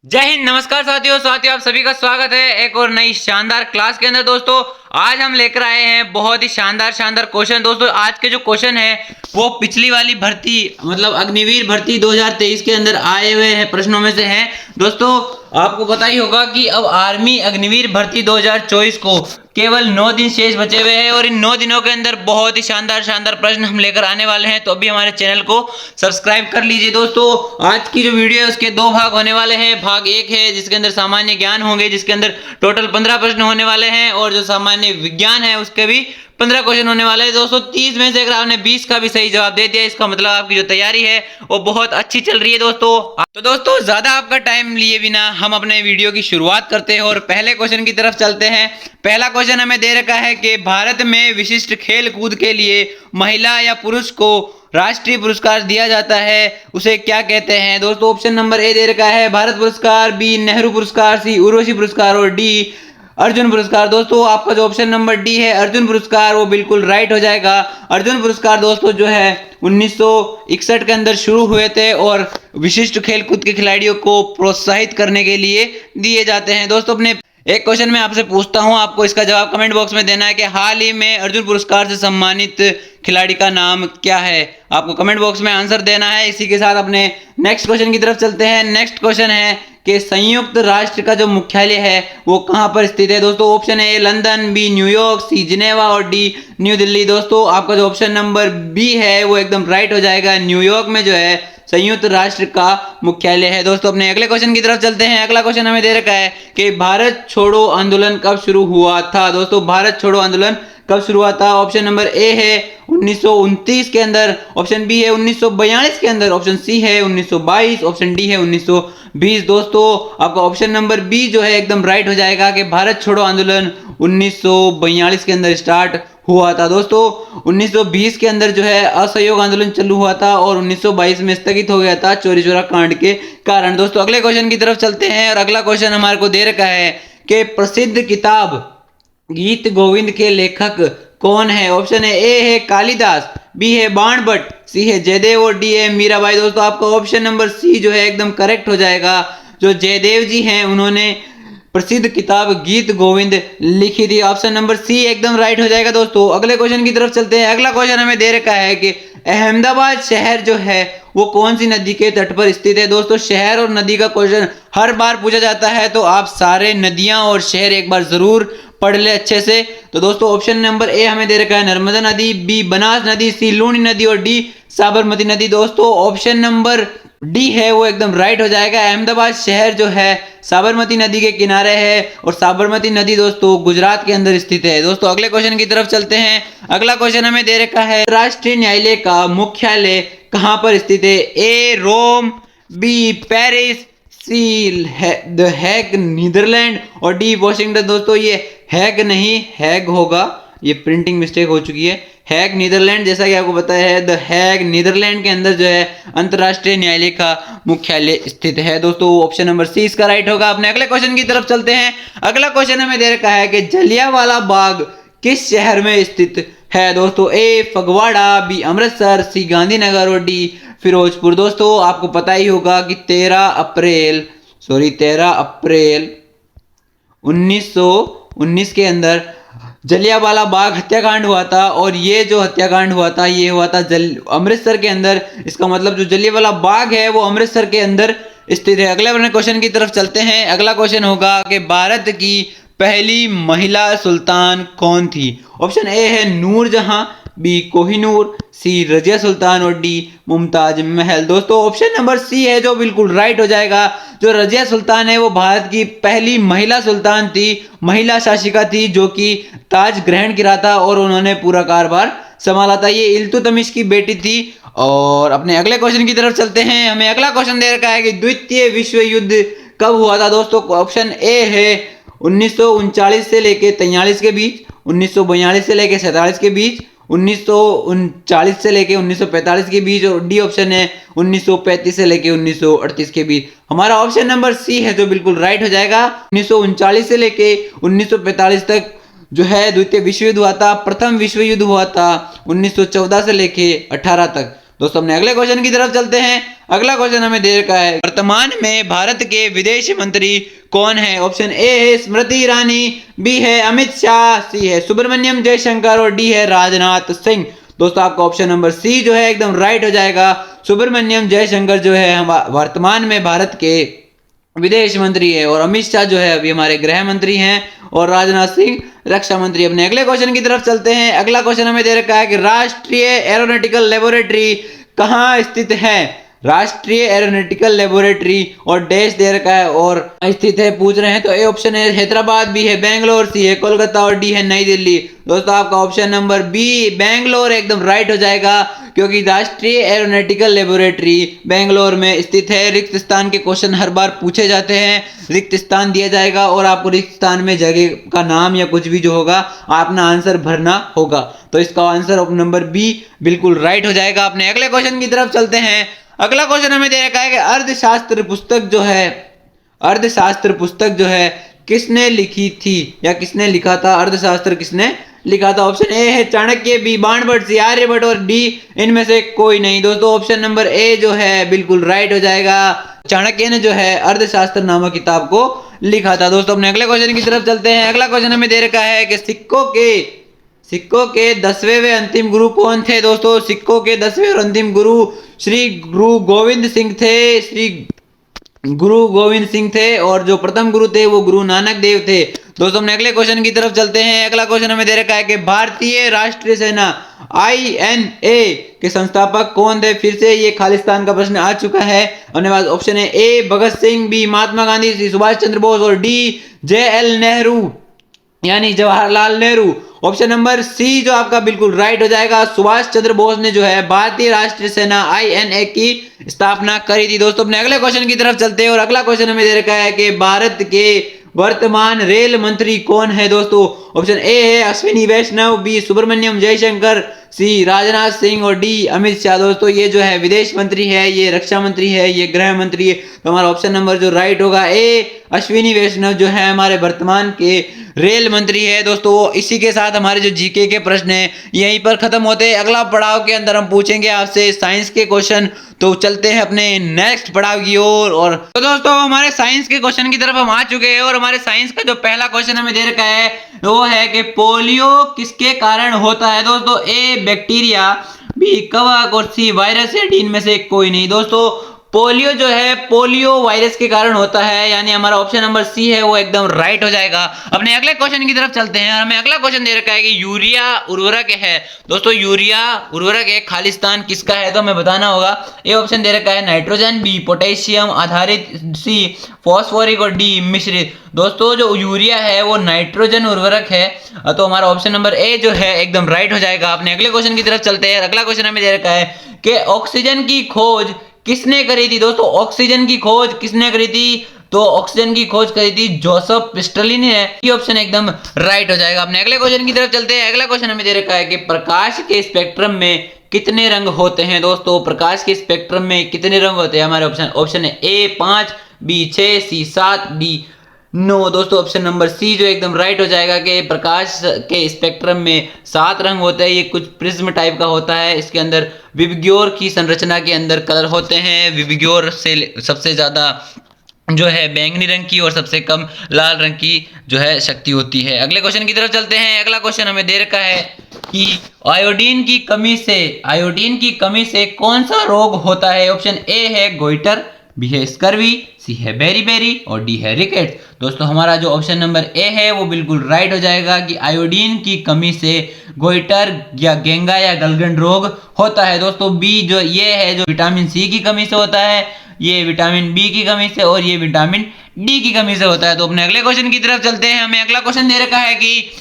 जय हिंद। नमस्कार साथियों आप सभी का स्वागत है एक और नई शानदार क्लास के अंदर। दोस्तों आज हम लेकर आए हैं बहुत ही शानदार क्वेश्चन। दोस्तों आज के जो क्वेश्चन है वो पिछली वाली भर्ती मतलब अग्निवीर भर्ती 2023 के अंदर आए हुए हैं प्रश्नों में से हैं। दोस्तों आपको पता ही होगा कि अब आर्मी अग्निवीर भर्ती 2024 को केवल 9 दिन शेष बचे हुए हैं और इन 9 दिनों के अंदर बहुत ही शानदार प्रश्न हम लेकर आने वाले हैं। तो अभी हमारे चैनल को सब्सक्राइब कर लीजिए। दोस्तों आज की जो वीडियो है उसके दो भाग होने वाले हैं। भाग एक है जिसके अंदर सामान्य ज्ञान होंगे, जिसके अंदर टोटल 15 प्रश्न होने वाले हैं, और जो सामान्य विज्ञान है उसके भी 15 क्वेश्चन होने वाले हैं। दोस्तों 30 में से अगर आपने 20 का भी सही जवाब दे दिया इसका मतलब आपकी जो तैयारी है वो बहुत अच्छी चल रही है। दोस्तों ज्यादा आपका टाइम लिए बिना हम अपने वीडियो की शुरुआत करते हैं और पहले क्वेश्चन की तरफ चलते हैं। पहला क्वेश्चन हमें दे रखा है कि भारत में विशिष्ट खेल कूद के लिए महिला या पुरुष को राष्ट्रीय पुरस्कार दिया जाता है, उसे क्या कहते हैं। दोस्तों ऑप्शन नंबर ए दे रखा है भारत पुरस्कार, बी नेहरू पुरस्कार, सी उर्वशी पुरस्कार और डी अर्जुन पुरस्कार। दोस्तों आपका जो ऑप्शन नंबर डी है अर्जुन पुरस्कार वो बिल्कुल राइट हो जाएगा। अर्जुन पुरस्कार दोस्तों जो है 1961 के अंदर शुरू हुए थे और विशिष्ट खेलकूद के खिलाड़ियों को प्रोत्साहित करने के लिए दिए जाते हैं। दोस्तों अपने एक क्वेश्चन मैं आपसे पूछता हूं, आपको इसका जवाब कमेंट बॉक्स में देना है कि हाल ही में अर्जुन पुरस्कार से सम्मानित खिलाड़ी का नाम क्या है। आपको कमेंट बॉक्स में आंसर देना है। इसी के साथ अपने नेक्स्ट क्वेश्चन की तरफ चलते हैं। नेक्स्ट क्वेश्चन है कि संयुक्त राष्ट्र का जो मुख्यालय है वो कहां पर स्थित है। दोस्तों option A London, B New York, C Geneva और डी न्यू दिल्ली। दोस्तों आपका जो ऑप्शन नंबर बी है वो एकदम राइट हो जाएगा। न्यूयॉर्क में जो है संयुक्त राष्ट्र का मुख्यालय है। दोस्तों अपने अगले क्वेश्चन की तरफ चलते हैं। अगला क्वेश्चन हमें दे रखा है कि भारत छोड़ो आंदोलन कब शुरू हुआ था। दोस्तों भारत छोड़ो आंदोलन कब शुरू हुआ था। ऑप्शन नंबर ए है 1929 के अंदर, ऑप्शन बी है 1942 के अंदर, ऑप्शन सी है 1922, ऑप्शन डी है 1920। दोस्तों आपका ऑप्शन नंबर बी जो है एकदम राइट हो जाएगा कि भारत छोड़ो आंदोलन 1942 के अंदर स्टार्ट हुआ था। दोस्तों 1920 के अंदर जो है असहयोग आंदोलन चालू हुआ था और 1922 में स्थगित हो गया था चौरी चौरा कांड के कारण। दोस्तों अगले क्वेश्चन की तरफ चलते हैं और अगला क्वेश्चन हमारे को दे रखा है कि प्रसिद्ध किताब गीत गोविंद के लेखक कौन है। ऑप्शन ए है कालिदास, बी है बाण भट्ट, सी है जयदेव और डी है मीराबाई। दोस्तों आपका ऑप्शन नंबर सी जो है एकदम करेक्ट हो जाएगा। जो जयदेव जी हैं उन्होंने प्रसिद्ध किताब गीत गोविंद लिखी थी। ऑप्शन नंबर सी एकदम राइट हो जाएगा। दोस्तों अगले क्वेश्चन की तरफ चलते हैं। अगला क्वेश्चन हमें दे रखा है कि अहमदाबाद शहर जो है वो कौन सी नदी के तट पर स्थित है। दोस्तों शहर और नदी का क्वेश्चन हर बार पूछा जाता है तो आप सारे नदियां और शहर एक बार जरूर पढ़ ले अच्छे से। तो दोस्तों ऑप्शन नंबर ए हमें दे रखा है नर्मदा नदी, बी बनास नदी, सी लूनी नदी और डी साबरमती नदी। दोस्तों ऑप्शन नंबर डी है वो एकदम राइट हो जाएगा। अहमदाबाद शहर जो है साबरमती नदी के किनारे है और साबरमती नदी दोस्तों गुजरात के अंदर स्थित है। दोस्तों अगले क्वेश्चन की तरफ चलते हैं। अगला क्वेश्चन हमें दे रखा है राष्ट्रीय न्यायालय का मुख्यालय कहां पर स्थित है। A Rome, B Paris, C the Hague Netherlands और डी वॉशिंगटन। दोस्तों ये हैग नहीं हैग होगा, ये प्रिंटिंग मिस्टेक हो चुकी है। हैग नीदरलैंड जैसा कि आपको पता है द हैग नीदरलैंड के अंदर जो है अंतरराष्ट्रीय न्यायालय का मुख्यालय स्थित है। दोस्तों ऑप्शन नंबर सी इसका राइट होगा। अपने अगले क्वेश्चन की तरफ चलते हैं। अगला क्वेश्चन हमें दे रखा है कि जलियांवाला बाग किस शहर में स्थित है। दोस्तों ए फगवाड़ा, बी अमृतसर, सी गांधीनगर और डी फिरोजपुर। दोस्तों आपको पता ही होगा कि 13 अप्रैल 1919 के अंदर जलियांवाला बाग हत्याकांड हुआ था और ये जो हत्याकांड हुआ था ये हुआ था अमृतसर के अंदर। इसका मतलब जो जलियांवाला बाग है वो अमृतसर के अंदर स्थित है। अगले क्वेश्चन की तरफ चलते हैं। अगला क्वेश्चन होगा कि भारत की पहली महिला सुल्तान कौन थी। ऑप्शन ए है नूरजहां, बी कोहिनूर, सी रजिया सुल्तान और डी मुमताज महल। दोस्तों ऑप्शन नंबर सी है जो बिल्कुल राइट हो जाएगा। जो रजिया सुल्तान है वो भारत की पहली महिला सुल्तान थी, महिला शासिका थी जो कि ताज ग्रहण किया था और उन्होंने पूरा कारभार संभाला था। ये इल्तुतमिश की बेटी थी। और अपने अगले क्वेश्चन की तरफ चलते हैं। हमें अगला क्वेश्चन दे रखा है कि द्वितीय विश्व युद्ध कब हुआ था। दोस्तों ऑप्शन ए है 1939 से लेके 43 के बीच, 1942 से लेके 47 के बीच, 1939 से लेके 1945 के बीच और डी ऑप्शन है 1935 से लेके 1938 के बीच। हमारा ऑप्शन नंबर सी है जो बिल्कुल राइट हो जाएगा। 1939 से लेके 1945 तक जो है द्वितीय विश्व युद्ध हुआ था। प्रथम विश्व युद्ध हुआ था 1914 से लेके 18 तक। दोस्तों अपने अगले क्वेश्चन की तरफ चलते हैं। अगला क्वेश्चन हमें दे रखा है, वर्तमान में भारत के विदेश मंत्री कौन है? ऑप्शन ए है स्मृति ईरानी, बी है अमित शाह, सी है सुब्रमण्यम जयशंकर और डी है राजनाथ सिंह। दोस्तों आपका ऑप्शन नंबर सी जो है एकदम राइट हो जाएगा। सुब्रमण्यम जयशंकर जो है वर्तमान में भारत के विदेश मंत्री है, और अमित शाह जो है अभी हमारे गृह मंत्री हैं, और राजनाथ सिंह रक्षा मंत्री। अपने अगले क्वेश्चन की तरफ चलते हैं। अगला क्वेश्चन हमें दे रखा है कि राष्ट्रीय एरोनॉटिकल लेबोरेटरी कहाँ स्थित है? राष्ट्रीय एरोनॉटिकल लेबोरेटरी और डैश दे रखा है और स्थित है पूछ रहे हैं, तो ए ऑप्शन है हैदराबाद, बी है बेंगलोर, सी है कोलकाता और डी है नई दिल्ली। दोस्तों आपका ऑप्शन नंबर बी बेंगलोर एकदम राइट हो जाएगा, क्योंकि राष्ट्रीय एरोनॉटिकल लेबोरेटरी बेंगलोर में स्थित है। रिक्त स्थान के क्वेश्चन हर बार पूछे जाते हैं, रिक्त स्थान दिया जाएगा और आपको रिक्त स्थान में जगह का नाम या कुछ भी जो होगा अपना आंसर भरना होगा। तो इसका आंसर ऑप्शन नंबर बी बिल्कुल राइट हो जाएगा। अपने अगले क्वेश्चन की तरफ चलते हैं। अगला क्वेश्चन हमें दे रखा है कि अर्थशास्त्र पुस्तक जो है किसने लिखी थी या किसने लिखा था? अर्थशास्त्र किसने लिखा था? ऑप्शन ए है चाणक्य, बी बाणभट्ट, सी आर्यभट्ट और डी इनमें से कोई नहीं। दोस्तों ऑप्शन नंबर ए जो है बिल्कुल राइट हो जाएगा। चाणक्य ने जो है अर्थशास्त्र नामक किताब को लिखा था। दोस्तों अपने अगले क्वेश्चन की तरफ चलते हैं। अगला क्वेश्चन हमें दे रखा है कि सिक्कों के 10वें व अंतिम गुरु कौन थे? दोस्तों सिक्कों के 10वें और अंतिम गुरु श्री गुरु गोविंद सिंह थे, और जो प्रथम गुरु थे वो गुरु नानक देव थे। दोस्तों अपने अगले क्वेश्चन की तरफ चलते हैं। अगला क्वेश्चन हमें दे रखा है कि भारतीय राष्ट्रीय सेना INA के संस्थापक कौन थे? फिर से ये खालिस्तान का प्रश्न आ चुका है। अपने पास ऑप्शन है A Bhagat Singh, B Mahatma Gandhi, C Subhash Chandra Bose और डी JL नेहरू यानी Jawaharlal Nehru. Option number C जो आपका बिल्कुल राइट हो जाएगा। सुभाष चंद्र बोस ने जो है भारतीय राष्ट्रीय सेना INA की स्थापना करी थी। दोस्तों अपने अगले क्वेश्चन की तरफ चलते हैं, और अगला क्वेश्चन हमें दे रखा है कि भारत के वर्तमान रेल मंत्री कौन है? दोस्तों ऑप्शन ए है अश्विनी वैष्णव, बी सुब्रमण्यम जयशंकर, सी राजनाथ सिंह और डी अमित शाह। दोस्तों ये जो है विदेश मंत्री है, ये रक्षा मंत्री है, ये गृह मंत्री है। तो हमारा ऑप्शन नंबर जो राइट होगा ए अश्विनी वैष्णव जो है हमारे वर्तमान के रेल मंत्री है। दोस्तों इसी के साथ हमारे जो जीके के प्रश्न है यहीं पर खत्म होते हैं। अगला पड़ाव के अंदर हम पूछेंगे आपसे साइंस के क्वेश्चन। तो चलते हैं अपने नेक्स्ट पड़ाव की ओर। और तो दोस्तों हमारे साइंस के क्वेश्चन की तरफ हम आ चुके हैं, और हमारे साइंस का जो पहला क्वेश्चन हमें दे रखा है वो है कि पोलियो किसके कारण होता है? दोस्तों ए बैक्टीरिया, बी कवक और सी वायरस या डी इनमें से कोई नहीं। दोस्तों पोलियो जो है पोलियो वायरस के कारण होता है, यानी हमारा ऑप्शन नंबर सी है वो एकदम राइट हो जाएगा। अपने अगले क्वेश्चन की तरफ चलते हैं। हमें अगला क्वेश्चन दे रखा है कि यूरिया उर्वरक है। दोस्तों यूरिया उर्वरक है, खालिस्तान किसका है? तो हमें बताना होगा। ए ऑप्शन दे रखा है नाइट्रोजन, बी पोटेशियम आधारित, सी फॉस्फोरिक और डी मिश्रित। दोस्तों जो यूरिया है वो नाइट्रोजन उर्वरक है, तो हमारा ऑप्शन नंबर ए जो है एकदम राइट हो जाएगा। अपने अगले क्वेश्चन की तरफ चलते हैं। अगला क्वेश्चन हमें दे रखा है कि ऑक्सीजन की खोज किसने करी थी? दोस्तों ऑक्सीजन की खोज किसने करी थी? तो ऑक्सीजन की खोज करी थी जोसेफ प्रिस्टली ने। ये ऑप्शन एकदम राइट हो जाएगा। अपने अगले क्वेश्चन की तरफ चलते हैं। अगला क्वेश्चन हमें दे रखा है कि प्रकाश के स्पेक्ट्रम में कितने रंग होते हैं? दोस्तों प्रकाश के स्पेक्ट्रम में कितने रंग होते हैं? हमारे ऑप्शन है ए 5, बी 6, सी 7, डी 9। दोस्तों ऑप्शन नंबर सी जो एकदम राइट हो जाएगा कि प्रकाश के स्पेक्ट्रम में 7 रंग होते हैं। ये कुछ प्रिज्म टाइप का होता है, इसके अंदर विबग्योर की संरचना के अंदर कलर होते हैं। विबग्योर से सबसे ज्यादा जो है बैंगनी रंग की और सबसे कम लाल रंग की जो है शक्ति होती है। अगले क्वेश्चन की तरफ चलते हैं। अगला क्वेश्चन हमें दे रखा है कि आयोडीन की कमी से कौन सा रोग होता है? ऑप्शन ए है गोइटर, बी है स्कर्वी, सी है बेरी और डी है रिकेट। दोस्तों हमारा जो ऑप्शन नंबर ए है वो बिल्कुल राइट हो जाएगा कि आयोडीन की कमी से गोइटर या गेंगा या गलगंड रोग होता है। दोस्तों बी जो ये है जो विटामिन सी की कमी से होता है, ये विटामिन बी की कमी से और ये विटामिन डी की कमी से होता है। तो अपने अगले क्वेश्चन की तरफ चलते हैं। हमें अगला क्वेश्चन दे रखा है कि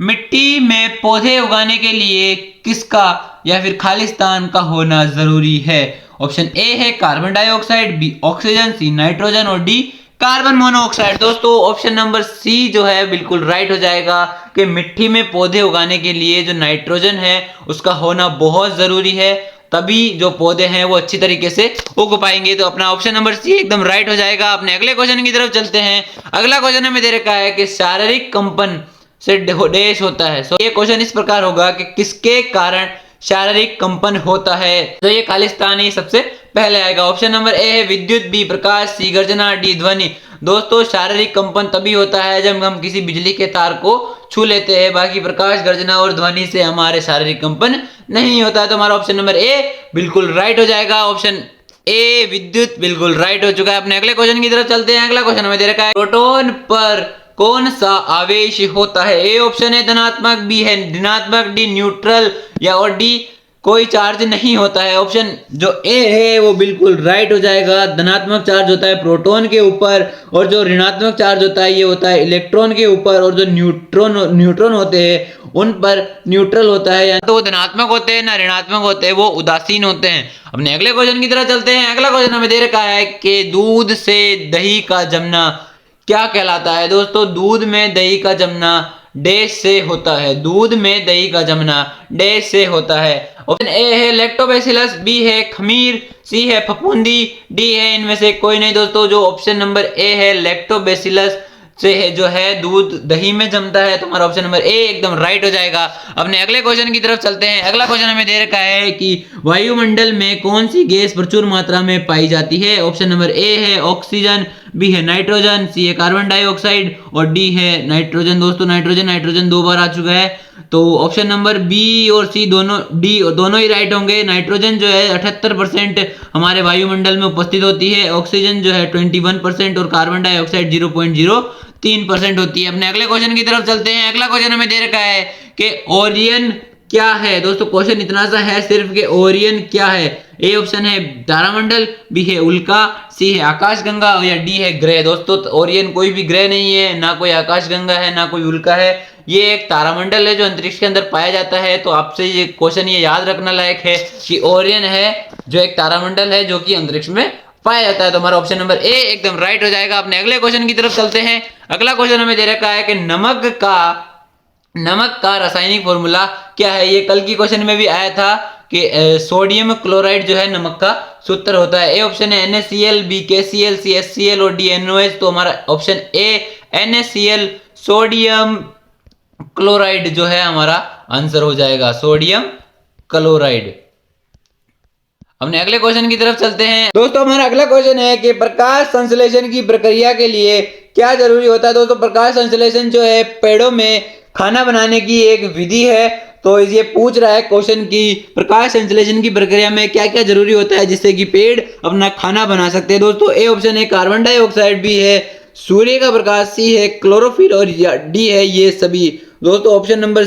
मिट्टी में पौधे उगाने के लिए किसका या फिर खालिस्तान का होना जरूरी है? ऑप्शन ए है carbon dioxide, B oxygen, C nitrogen और डी कार्बन मोनोऑक्साइड। दोस्तों ऑप्शन नंबर सी जो है बिल्कुल राइट हो जाएगा कि मिट्टी में पौधे उगाने के लिए जो नाइट्रोजन है उसका होना बहुत जरूरी है, तभी जो पौधे हैं वो अच्छी तरीके से उग पाएंगे। तो अपना ऑप्शन नंबर सी एकदम राइट हो जाएगा। अपने अगले क्वेश्चन की तरफ चलते हैं। अगला क्वेश्चन हमें दे रखा है कि शारीरिक कंपन से डैश होता है। ये क्वेश्चन इस प्रकार होगा कि किसके कारण शारीरिक कंपन होता है? तो ये खालिस्तानी सबसे पहले आएगा। ऑप्शन नंबर ए है विद्युत, बी प्रकाश, सी गर्जना, डी ध्वनि। दोस्तों शारीरिक कंपन तभी होता है जब हम किसी बिजली के तार को छू लेते हैं, बाकी प्रकाश, गर्जना और ध्वनि से हमारे शारीरिक कंपन नहीं होता है। तो हमारा ऑप्शन नंबर ए बिल्कुल राइट हो जाएगा। ऑप्शन ए विद्युत बिल्कुल राइट हो चुका है। अपने अगले क्वेश्चन की तरफ चलते हैं। अगला क्वेश्चन हमें दे रखा है प्रोटॉन पर कौन सा आवेश होता है? ए ऑप्शन है धनात्मक, बी है ऋणात्मक, डी न्यूट्रल या और डी कोई चार्ज नहीं होता है। ऑप्शन जो ए है वो बिल्कुल राइट हो जाएगा। धनात्मक चार्ज होता है प्रोटॉन के ऊपर और जो ऋणात्मक चार्ज होता है ये होता है इलेक्ट्रॉन के ऊपर, और जो न्यूट्रॉन होते हैं उन पर न्यूट्रल होता है, या तो वो धनात्मक होते हैं ना ऋणात्मक होते हैं, वो उदासीन होते हैं। अपने अगले क्वेश्चन की तरफ चलते हैं। अगला क्वेश्चन हमें दे रखा है कि दूध से दही का जमना क्या कहलाता है? दोस्तों दूध में दही का जमना डैश से होता है। दूध में दही का जमना डैश से होता है। ऑप्शन ए है लैक्टोबैसिलस, बी है खमीर, सी है फफूंदी, डी है इनमें से कोई नहीं। दोस्तों जो ऑप्शन नंबर ए है लैक्टोबैसिलस से है जो है दूध दही में जमता है। तो हमारा ऑप्शन नंबर ए एकदम राइट हो जाएगा। अपने अगले क्वेश्चन की तरफ चलते हैं। अगला क्वेश्चन हमें दे रखा है कि वायुमंडल में कौन सी गैस प्रचुर मात्रा में पाई जाती है? ऑप्शन नंबर ए है ऑक्सीजन, बी है नाइट्रोजन, सी है कार्बन डाइऑक्साइड और डी है नाइट्रोजन। दोस्तों नाइट्रोजन 2 बार आ चुका है, तो ऑप्शन नंबर बी और सी दोनों ही राइट होंगे। नाइट्रोजन जो है 78% हमारे वायुमंडल में उपस्थित होती है, ऑक्सीजन जो है 21% और कार्बन डाइऑक्साइड 0.03% होती है। अपने अगले क्वेश्चन की तरफ चलते हैं। अगला क्वेश्चन हमें दे रखा है कि ओरियन क्या है? दोस्तों क्वेश्चन इतना सा है सिर्फ कि ओरियन क्या है। ए ऑप्शन है तारामंडल, बी है उल्का, सी है आकाशगंगा या डी है ग्रह। दोस्तों ओरियन कोई भी ग्रह नहीं है, ना कोई आकाशगंगा है, ना कोई उल्का है। ये एक तारामंडल है जो अंतरिक्ष के अंदर पाया जाता है। तो आपसे ये क्वेश्चन ये याद रखना लायक है कि ओरियन है जो एक तारामंडल है जो कि अंतरिक्ष में पाया जाता है। तो हमारा ऑप्शन नंबर ए एकदम राइट हो जाएगा। अपने अगले क्वेश्चन की तरफ चलते हैं। अगला क्वेश्चन हमें दे रखा है कि नमक का रासायनिक फॉर्मूला क्या है? ये कल की क्वेश्चन में भी आया था कि सोडियम क्लोराइड जो है नमक का सूत्र होता है। ए ऑप्शन है NaCl, बी KCl, सी HCl और डी NOH। तो हमारा option A NaCl sodium chloride जो है हमारा आंसर हो जाएगा, सोडियम क्लोराइड। हमने अगले क्वेश्चन की तरफ चलते हैं। दोस्तों हमारा अगला क्वेश्चन है कि प्रकाश संश्लेषण की प्रक्रिया के लिए क्या जरूरी होता है? दोस्तों प्रकाश संश्लेषण जो है पेड़ों में खाना बनाने की एक विधि है। तो ये पूछ रहा है क्वेश्चन की प्रकाश संश्लेषण की प्रक्रिया में क्या क्या जरूरी होता है जिससे कि पेड़ अपना खाना बना सकते हैं। दोस्तों ए ऑप्शन है कार्बन डाइऑक्साइड, बी है सूर्य का प्रकाश, सी है क्लोरोफिल और डी है ये सभी। दोस्तों ऑप्शन नंबर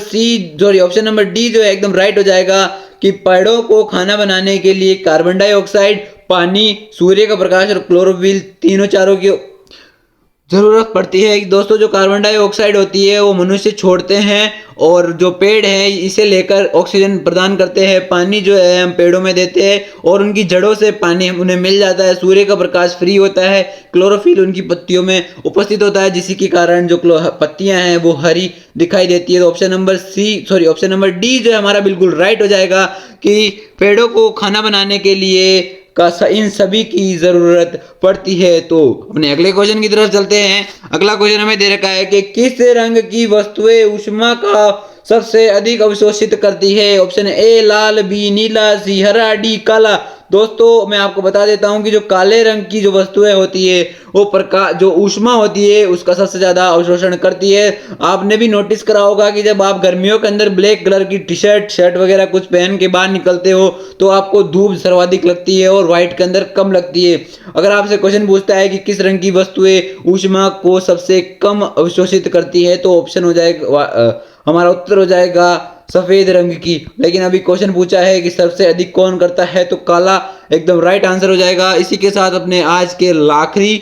डी जो है एकदम राइट हो जाएगा कि पेड़ों को खाना बनाने के लिए कार्बन डाइऑक्साइड, पानी, सूर्य का प्रकाश और क्लोरोफिल चारों की जरूरत पड़ती है। दोस्तों जो कार्बन डाइऑक्साइड होती है वो मनुष्य छोड़ते हैं और जो पेड़ हैं इसे लेकर ऑक्सीजन प्रदान करते हैं। पानी जो है हम पेड़ों में देते हैं और उनकी जड़ों से पानी उन्हें मिल जाता है। सूर्य का प्रकाश फ्री होता है, क्लोरोफिल उनकी पत्तियों में उपस्थित होता है जिसके कारण जो पत्तियां हैं वो हरी दिखाई देती है। तो ऑप्शन नंबर डी जो है हमारा बिल्कुल राइट हो जाएगा कि पेड़ों को खाना बनाने के लिए इन सभी की जरूरत पड़ती है। तो अपने अगले क्वेश्चन की तरफ चलते हैं। अगला क्वेश्चन हमें दे रखा है कि किस रंग की वस्तुएं ऊष्मा का सबसे अधिक अवशोषित करती है? ऑप्शन ए लाल, बी नीला, सी हरा, डी काला। दोस्तों मैं आपको बता देता हूं कि जो काले रंग की जो वस्तुएं होती है वो जो ऊष्मा होती है उसका सबसे ज्यादा अवशोषण करती है। आपने भी नोटिस करा होगा कि जब आप गर्मियों के अंदर ब्लैक कलर की शर्ट वगैरह कुछ पहन के बाहर निकलते हो तो आपको धूप सर्वाधिक लगती है और व्हाइट के अंदर कम लगती है। अगर आपसे क्वेश्चन पूछता है कि किस रंग की वस्तुएं ऊष्मा को सबसे कम अवशोषित करती है तो ऑप्शन हो जाएगा, हमारा उत्तर हो जाएगा सफेद रंग की। लेकिन अभी क्वेश्चन पूछा है कि सबसे अधिक कौन करता है तो काला एकदम राइट आंसर हो जाएगा। इसी के साथ अपने आज के आखिरी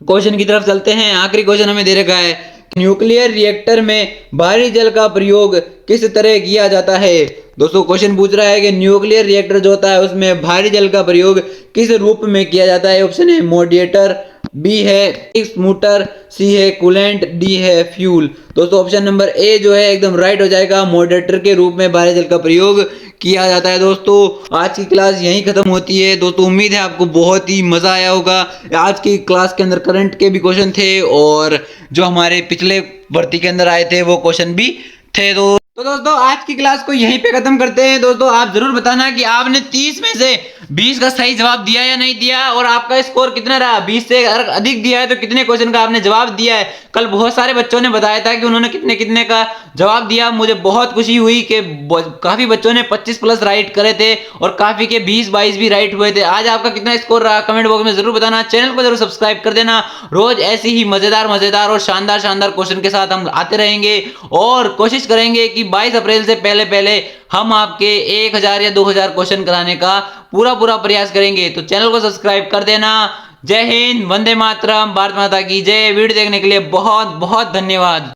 क्वेश्चन की तरफ चलते हैं। आखिरी क्वेश्चन हमें दे रखा है न्यूक्लियर रिएक्टर में भारी जल का प्रयोग किस तरह किया जाता है? दोस्तों क्वेश्चन पूछ रहा है कि न्यूक्लियर रिएक्टर जो होता है उसमें भारी जल का प्रयोग किस रूप में किया जाता है? ऑप्शन है मॉडरेटर, बी है स्मूटर, सी है कूलेंट, डी है फ्यूल। दोस्तों ऑप्शन नंबर ए जो है एकदम राइट हो जाएगा, मॉडरेटर के रूप में भारी जल का प्रयोग किया जाता है। दोस्तों आज की क्लास यहीं खत्म होती है। दोस्तों उम्मीद है आपको बहुत ही मजा आया होगा। आज की क्लास के अंदर करंट के भी क्वेश्चन थे और जो हमारे पिछले भर्ती के अंदर आए थे वो क्वेश्चन भी थे। तो तो दोस्तों आज की क्लास को यहीं पे खत्म करते हैं। दोस्तों आप जरूर बताना कि आपने 30 में से 20 का सही जवाब दिया या नहीं दिया, और आपका स्कोर कितना रहा। 20 से अगर अधिक दिया है तो कितने क्वेश्चन का आपने जवाब दिया है। कल बहुत सारे बच्चों ने बताया था कि उन्होंने कितने कितने का जवाब दिया। मुझे बहुत खुशी हुई कि काफी बच्चों ने 25 प्लस राइट करे थे और काफी के 20-22 भी राइट हुए थे। आज आपका कितना स्कोर रहा कमेंट बॉक्स में जरूर बताना। चैनल को जरूर सब्सक्राइब कर देना। रोज ऐसी ही मजेदार मजेदार और शानदार शानदार क्वेश्चन के साथ हम आते रहेंगे और कोशिश करेंगे कि 22 अप्रैल से पहले पहले हम आपके 1000 या 2000 क्वेश्चन कराने का पूरा प्रयास करेंगे। तो चैनल को सब्सक्राइब कर देना। जय हिंद, वंदे मातरम, भारत माता की जय। वीडियो देखने के लिए बहुत बहुत धन्यवाद।